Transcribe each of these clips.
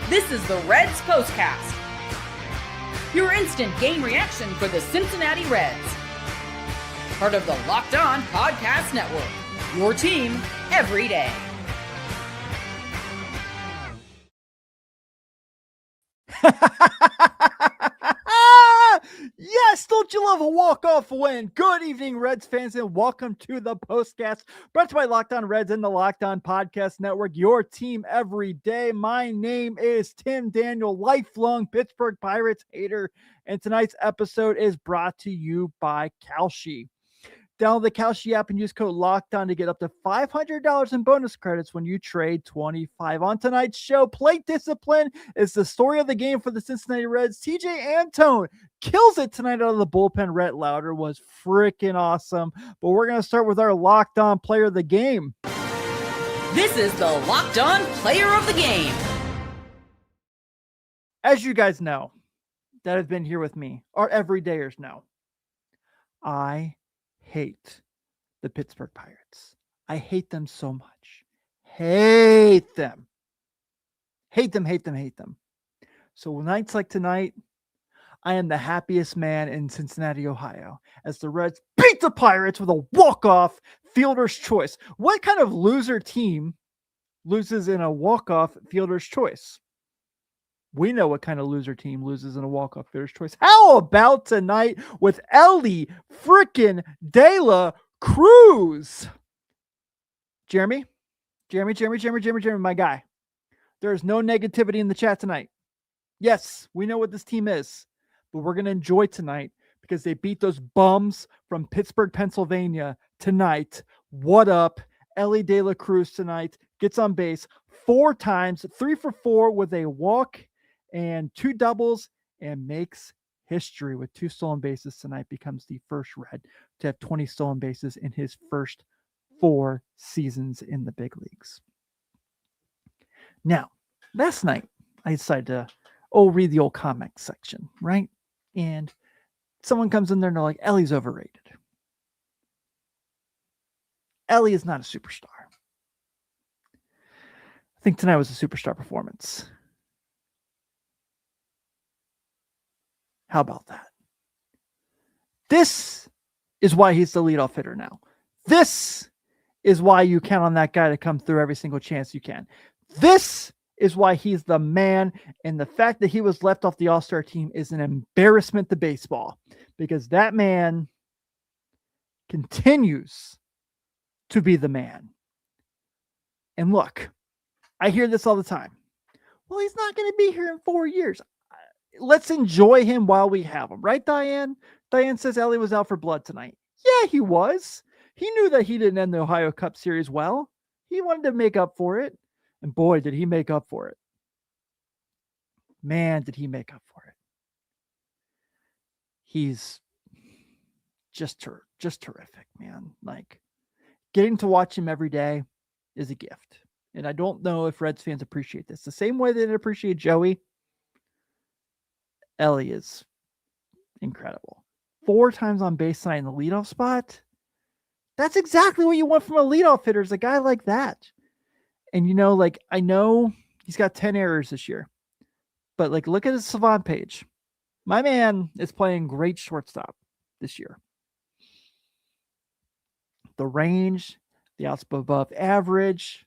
This is the Reds POSTCAST, your instant game reaction for the Cincinnati Reds. Part of the Locked On Podcast Network, your team every day. Yes, don't you love a walk-off win? Good evening, Reds fans, and welcome to the POSTCAST, brought to you by Locked On Reds and the Locked On Podcast Network, your team every day. My name is Tim Daniel, lifelong Pittsburgh Pirates hater, and tonight's episode is brought to you by Kalshi. Download the Kalshi app and use code LOCKEDON to get up to $500 in bonus credits when you trade 25. On tonight's show, plate discipline is the story of the game for the Cincinnati Reds. Tejay Antone kills it tonight out of the bullpen. Rhett Lowder was freaking awesome. But we're going to start with our Locked On player of the game. This is the Locked On player of the game. As you guys know, that have been here with me, our everydayers know, I hate the Pittsburgh Pirates. I hate them so much. Hate them. Hate them, hate them, hate them. So nights like tonight, I am the happiest man in Cincinnati, Ohio, as the Reds beat the Pirates with a walk-off fielder's choice. What kind of loser team loses in a walk-off fielder's choice? We know what kind of loser team loses in a walk-off fielder's choice. How about tonight with Elly freaking De La Cruz? Jeremy, my guy. There is no negativity in the chat tonight. Yes, we know what this team is, but we're going to enjoy tonight because they beat those bums from Pittsburgh, Pennsylvania tonight. What up? Elly De La Cruz tonight gets on base 4 times, 3 for 4 with a walk and 2 doubles, and makes history with 2 stolen bases tonight. Becomes the first Red to have 20 stolen bases in his first 4 seasons in the big leagues. Now, last night, I decided to read the old comic section, right? And someone comes in there and they're like, Elly's overrated. Elly is not a superstar. I think tonight was a superstar performance. How about that? This is why he's the leadoff hitter now. This is why you count on that guy to come through every single chance you can. This is why he's the man. And the fact that he was left off the All-Star team is an embarrassment to baseball, because that man continues to be the man. And look, I hear this all the time. Well, he's not going to be here in 4 years. Let's enjoy him while we have him. Right, Diane? Diane says Elly was out for blood tonight. Yeah, he was. He knew that he didn't end the Ohio Cup Series well. He wanted to make up for it. And boy, did he make up for it. Man, did he make up for it. He's just terrific, man. Like, getting to watch him every day is a gift. And I don't know if Reds fans appreciate this. The same way they didn't appreciate Joey, Elly is incredible. 4 times on base tonight in the leadoff spot. That's exactly what you want from a leadoff hitter, is a guy like that. And, I know he's got 10 errors this year, but look at his Savant page. My man is playing great shortstop this year. The range, the outs above average.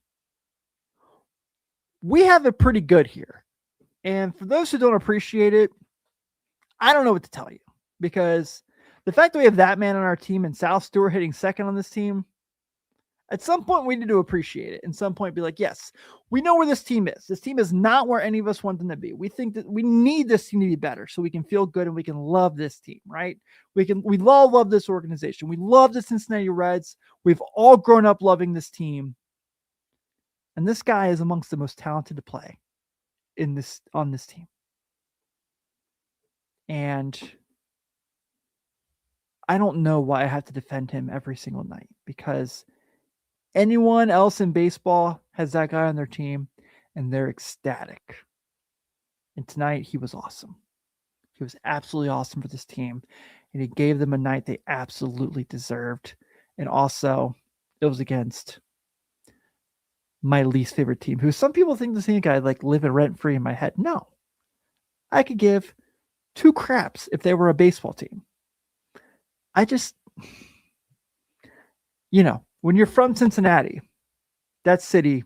We have it pretty good here. And for those who don't appreciate it, I don't know what to tell you, because the fact that we have that man on our team and Sal Stewart hitting second on this team, at some point we need to appreciate it. And some point be like, yes, we know where this team is. This team is not where any of us want them to be. We think that we need this team to be better so we can feel good and we can love this team, right? We all love this organization. We love the Cincinnati Reds. We've all grown up loving this team. And this guy is amongst the most talented to play on this team. And I don't know why I have to defend him every single night, because anyone else in baseball has that guy on their team and they're ecstatic. And tonight he was awesome. He was absolutely awesome for this team. And he gave them a night they absolutely deserved. And also, it was against my least favorite team, who some people think the same guy like living rent free in my head. No, I could give two craps if they were a baseball team. I just, when you're from Cincinnati, that city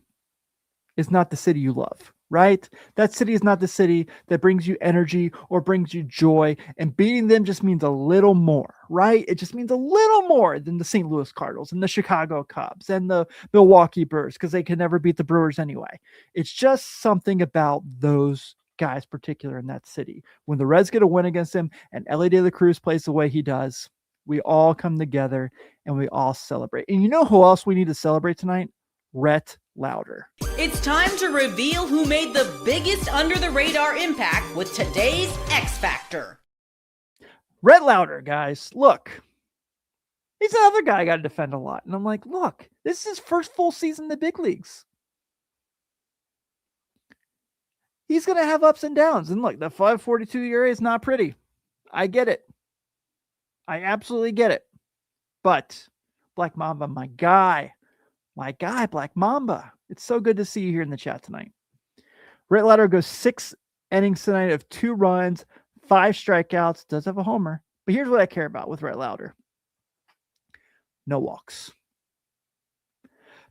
is not the city you love, right? That city is not the city that brings you energy or brings you joy. And beating them just means a little more, right? It just means a little more than the St. Louis Cardinals and the Chicago Cubs and the Milwaukee Brewers, because they can never beat the Brewers anyway. It's just something about those guys, particular in that city. When the Reds get a win against them and Elly De La Cruz plays the way he does, we all come together and we all celebrate. And you know who else we need to celebrate tonight? Rhett Lowder. It's time to reveal who made the biggest under-the-radar impact with today's X Factor. Rhett Lowder, guys, look. He's another guy I got to defend a lot. And I'm like, look, this is his first full season in the big leagues. He's going to have ups and downs. And look, the 5.42 ERA is not pretty. I get it. I absolutely get it. But Black Mamba, my guy, Black Mamba. It's so good to see you here in the chat tonight. Rhett Lowder goes 6 innings tonight of 2 runs, 5 strikeouts, does have a homer. But here's what I care about with Rhett Lowder. No walks.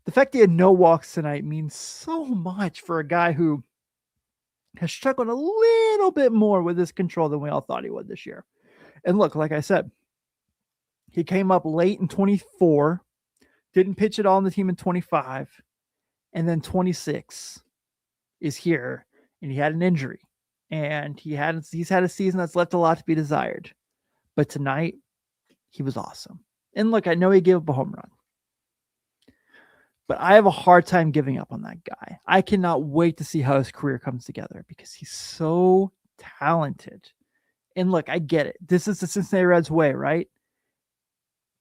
The fact he had no walks tonight means so much for a guy who has struggled a little bit more with his control than we all thought he would this year. And look, like I said, he came up late in 24, didn't pitch at all in the team in 25, and then 26 is here, and he had an injury, and he's had a season that's left a lot to be desired. But tonight, he was awesome. And look, I know he gave up a home run, but I have a hard time giving up on that guy. I cannot wait to see how his career comes together because he's so talented. And look, I get it. This is the Cincinnati Reds way, right?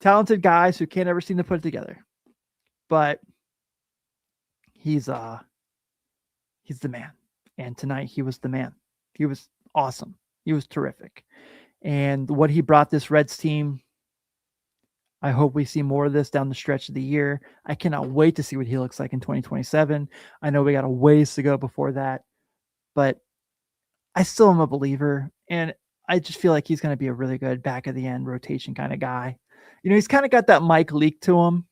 Talented guys who can't ever seem to put it together. But he's the man. And tonight he was the man. He was awesome. He was terrific. And what he brought this Reds team, I hope we see more of this down the stretch of the year. I cannot wait to see what he looks like in 2027. I know we got a ways to go before that, but I still am a believer. And I just feel like he's going to be a really good back of the end rotation kind of guy. He's kind of got that Mike Leake to him.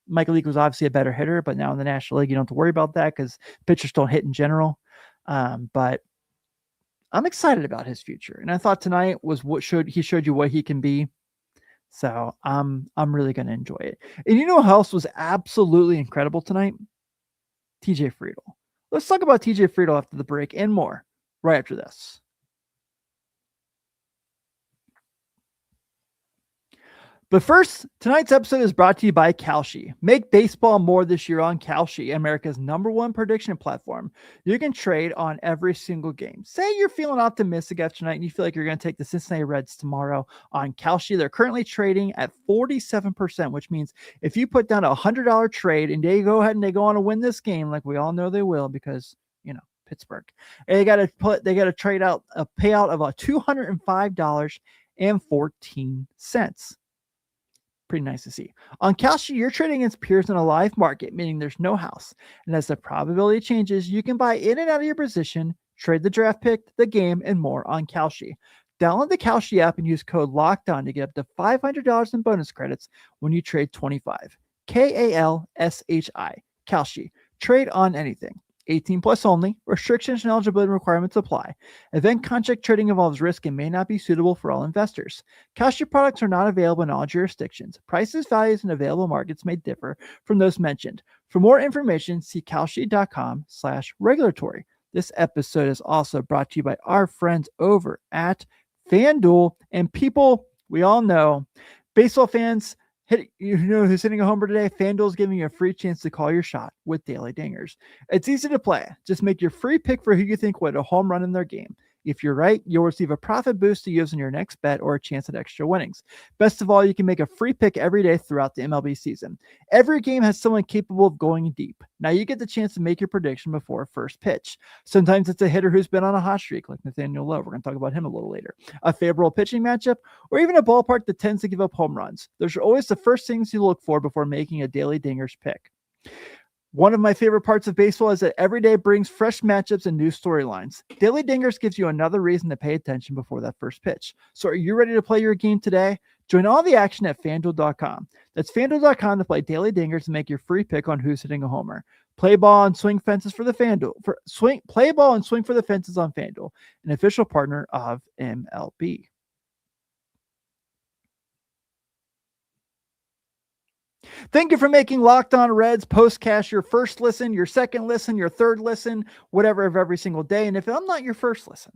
Mike Leake was obviously a better hitter, but now in the National League, you don't have to worry about that because pitchers don't hit in general. But I'm excited about his future. And I thought tonight was he showed you what he can be. So I'm really going to enjoy it. And you know who else was absolutely incredible tonight? Tejay Friedl. Let's talk about Tejay Friedl after the break and more right after this. But first, tonight's episode is brought to you by Kalshi. Make baseball more this year on Kalshi, America's #1 prediction platform. You can trade on every single game. Say you're feeling optimistic after tonight and you feel like you're going to take the Cincinnati Reds tomorrow on Kalshi. They're currently trading at 47%, which means if you put down a $100 trade and they go ahead and they go on to win this game, like we all know they will because, Pittsburgh, and they got to trade out a payout of $205.14. Pretty nice to see. On Kalshi, you're trading against peers in a live market, meaning there's no house. And as the probability changes, you can buy in and out of your position, trade the draft pick, the game, and more on Kalshi. Download the Kalshi app and use code LOCKEDON to get up to $500 in bonus credits when you trade 25. Kalshi. Kalshi. Trade on anything. 18 plus only. Restrictions and eligibility requirements apply. Event contract trading involves risk and may not be suitable for all investors. Kalshi products are not available in all jurisdictions. Prices, values, and available markets may differ from those mentioned. For more information, see kalshi.com/regulatory. This episode is also brought to you by our friends over at FanDuel. And people, we all know, baseball fans, who's hitting a homer today? FanDuel is giving you a free chance to call your shot with Daily Dingers. It's easy to play. Just make your free pick for who you think would a home run in their game. If you're right, you'll receive a profit boost to use in your next bet or a chance at extra winnings. Best of all, you can make a free pick every day throughout the MLB season. Every game has someone capable of going deep. Now you get the chance to make your prediction before first pitch. Sometimes it's a hitter who's been on a hot streak, like Nathaniel Lowe. We're going to talk about him a little later. A favorable pitching matchup, or even a ballpark that tends to give up home runs. Those are always the first things you look for before making a Daily Dingers pick. One of my favorite parts of baseball is that every day brings fresh matchups and new storylines. Daily Dingers gives you another reason to pay attention before that first pitch. So are you ready to play your game today? Join all the action at FanDuel.com. That's FanDuel.com to play Daily Dingers and make your free pick on who's hitting a homer. Play ball and swing fences for the FanDuel. Play ball and swing for the fences on FanDuel, an official partner of MLB. Thank you for making Locked On Reds Postcast your first listen, your second listen, your third listen, whatever of every single day. And if I'm not your first listen,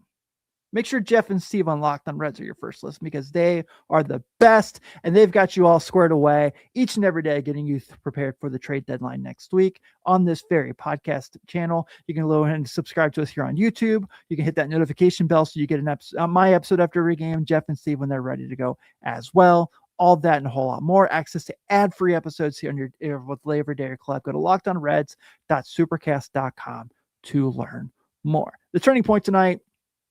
make sure Jeff and Steve on Locked On Reds are your first listen because they are the best and they've got you all squared away each and every day, getting you prepared for the trade deadline next week on this very podcast channel. You can go ahead and subscribe to us here on YouTube. You can hit that notification bell so you get an episode, my episode after every game, Jeff and Steve when they're ready to go as well. All that and a whole lot more. Access to ad-free episodes here on your with Labor Day Club. Go to lockedonreds.supercast.com to learn more. The turning point tonight,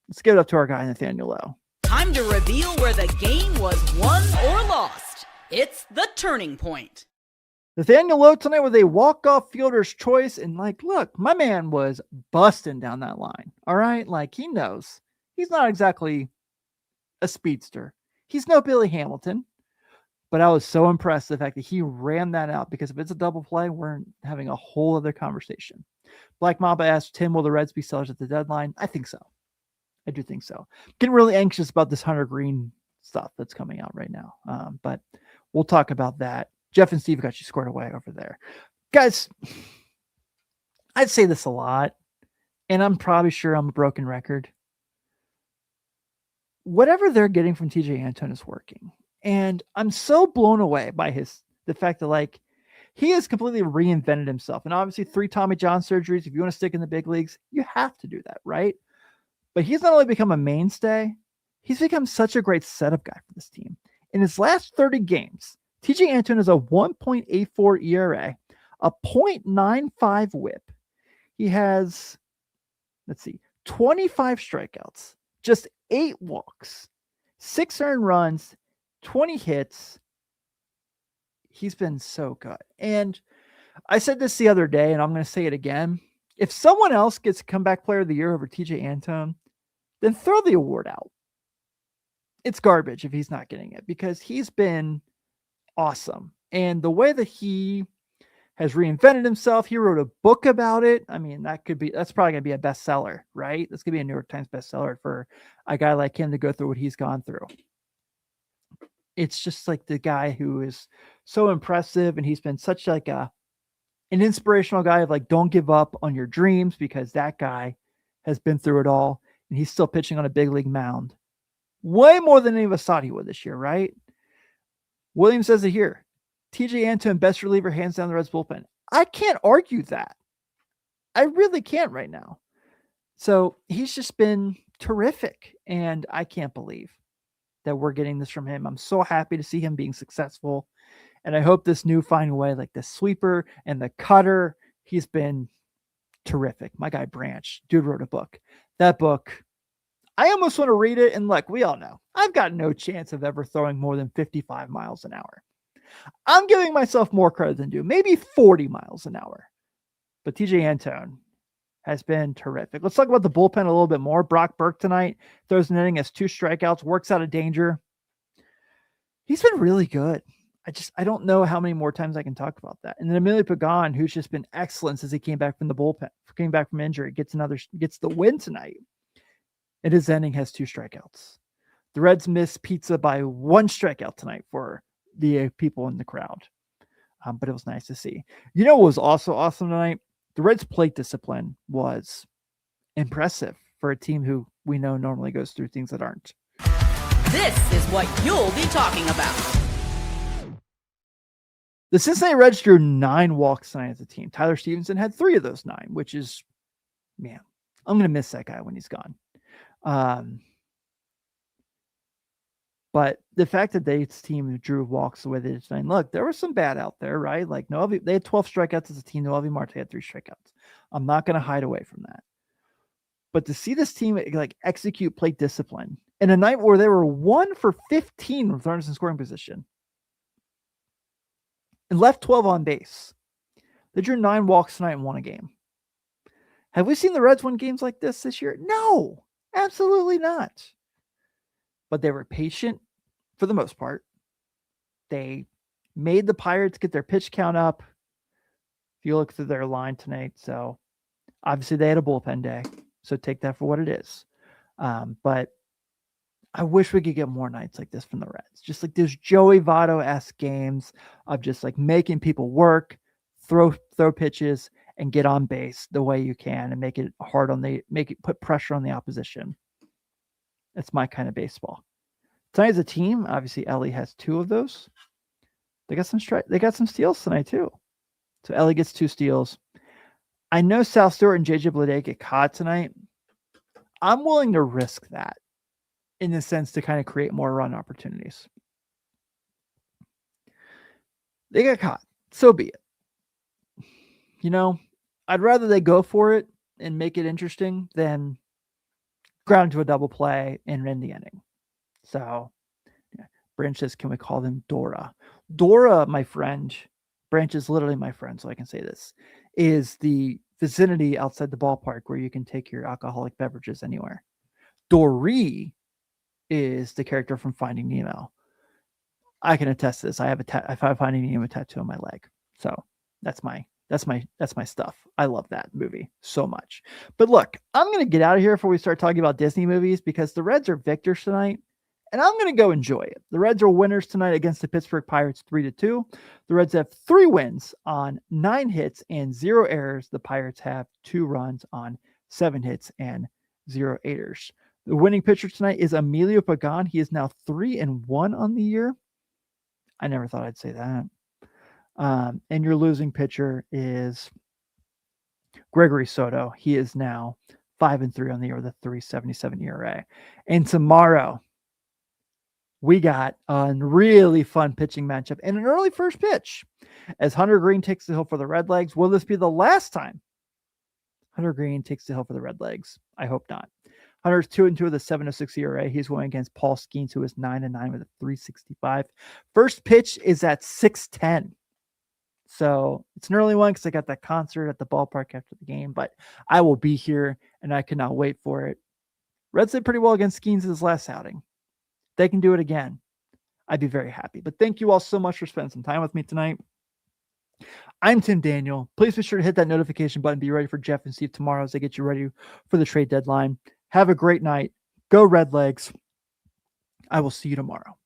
let's give it up to our guy, Nathaniel Lowe. Time to reveal where the game was won or lost. It's the turning point. Nathaniel Lowe tonight with a walk-off fielder's choice. And look, my man was busting down that line. All right? He knows. He's not exactly a speedster. He's no Billy Hamilton. But I was so impressed with the fact that he ran that out, because if it's a double play, we're having a whole other conversation. Black Mamba asked Tim, will the Reds be sellers at the deadline? I think so. I do think so. Getting really anxious about this Hunter Greene stuff that's coming out right now. But we'll talk about that. Jeff and Steve got you squared away over there. Guys, I'd say this a lot, and I'm probably sure I'm a broken record. Whatever they're getting from Tejay Antone is working. And I'm so blown away by the fact that he has completely reinvented himself. And obviously 3 Tommy John surgeries. If you want to stick in the big leagues, you have to do that, right? But he's not only become a mainstay, he's become such a great setup guy for this team. In his last 30 games, Tejay Antone has a 1.84 ERA, a 0.95 whip. He has, 25 strikeouts, just 8 walks, 6 earned runs, 20 hits. He's been so good. And I said this the other day, and I'm going to say it again. If someone else gets comeback player of the year over Tejay Antone, then throw the award out. It's garbage if he's not getting it, because he's been awesome. And the way that he has reinvented himself, he wrote a book about it. I mean, that's probably going to be a bestseller, right? That's going to be a New York Times bestseller for a guy like him to go through what he's gone through. It's just the guy who is so impressive, and he's been such an inspirational guy of don't give up on your dreams, because that guy has been through it all, and he's still pitching on a big league mound. Way more than any of us thought he would this year, right? Williams says it here. Tejay Antone, best reliever, hands down the Reds bullpen. I can't argue that. I really can't right now. So he's just been terrific, and I can't believe that we're getting this from him. I'm so happy to see him being successful. And I hope this new finding way, the sweeper and the cutter, he's been terrific. My guy Branch, dude wrote a book. That book, I almost want to read it. And we all know, I've got no chance of ever throwing more than 55 miles an hour. I'm giving myself more credit than due, maybe 40 miles an hour. But Tejay Antone has been terrific. Let's talk about the bullpen a little bit more. Brock Burke tonight throws an inning, has 2 strikeouts, works out of danger. He's been really good. I don't know how many more times I can talk about that. And then Emilio Pagan, who's just been excellent since he came back from the bullpen, came back from injury, gets the win tonight. And his inning has 2 strikeouts. The Reds missed pizza by 1 strikeout tonight for the people in the crowd. But it was nice to see. You know what was also awesome tonight? The Reds' plate discipline was impressive for a team who we know normally goes through things that aren't. This is what you'll be talking about. The Cincinnati Reds drew 9 walks tonight as a team. Tyler Stephenson had 3 of those 9, which is, man, I'm going to miss that guy when he's gone. But the fact that this team drew walks the way they did tonight, look, there was some bad out there, right? They had 12 strikeouts as a team. Noelvi Marte had 3 strikeouts. I'm not going to hide away from that. But to see this team execute plate discipline in a night where they were 1 for 15 with runners in scoring position and left 12 on base, They drew 9 walks tonight and won a game. Have we seen the Reds win games like this year? No, absolutely not. But they were patient for the most part. They made the Pirates get their pitch count up. If you look through their line tonight, so obviously they had a bullpen day, so take that for what it is. But I wish we could get more nights like this from the Reds. Just like those Joey Votto-esque games of just like making people work, throw pitches, and get on base the way you can and make it hard put pressure on the opposition. That's my kind of baseball. Tonight as a team, obviously Elly has 2 of those. They got some steals tonight too. So Elly gets 2 steals. I know Sal Stewart and JJ Bleday get caught tonight. I'm willing to risk that in the sense to kind of create more run opportunities. They got caught. So be it. You know, I'd rather they go for it and make it interesting than ground to a double play and end the inning. So Branch says, can we call them Dora? Dora, my friend, Branch is literally my friend, so I can say this, is the vicinity outside the ballpark where you can take your alcoholic beverages anywhere. Dory is the character from Finding Nemo. I can attest to this. I have Finding Nemo tattoo on my leg. So that's my stuff. I love that movie so much. But look, I'm going to get out of here before we start talking about Disney movies because the Reds are victors tonight, and I'm going to go enjoy it. The Reds are winners tonight against the Pittsburgh Pirates 3-2. The Reds have 3 wins on 9 hits and 0 errors. The Pirates have 2 runs on 7 hits and 0 errors. The winning pitcher tonight is Emilio Pagan. He is now 3-1 on the year. I never thought I'd say that. And your losing pitcher is Gregory Soto. He is now 5-3 on the year with a 3.77 ERA. And tomorrow, we got a really fun pitching matchup and an early first pitch as Hunter Greene takes the hill for the Redlegs. Will this be the last time Hunter Greene takes the hill for the Redlegs? I hope not. Hunter's 2-2 with a 7.06 ERA. He's going against Paul Skenes, who is 9-9 with a 3.65. First pitch is at 6:10. So it's an early one because I got that concert at the ballpark after the game, but I will be here and I cannot wait for it. Reds did pretty well against Skenes his last outing. They can do it again. I'd be very happy. But thank you all so much for spending some time with me tonight. I'm Tim Daniel. Please be sure to hit that notification button. Be ready for Jeff and Steve tomorrow as they get you ready for the trade deadline. Have a great night. Go Redlegs. I will see you tomorrow.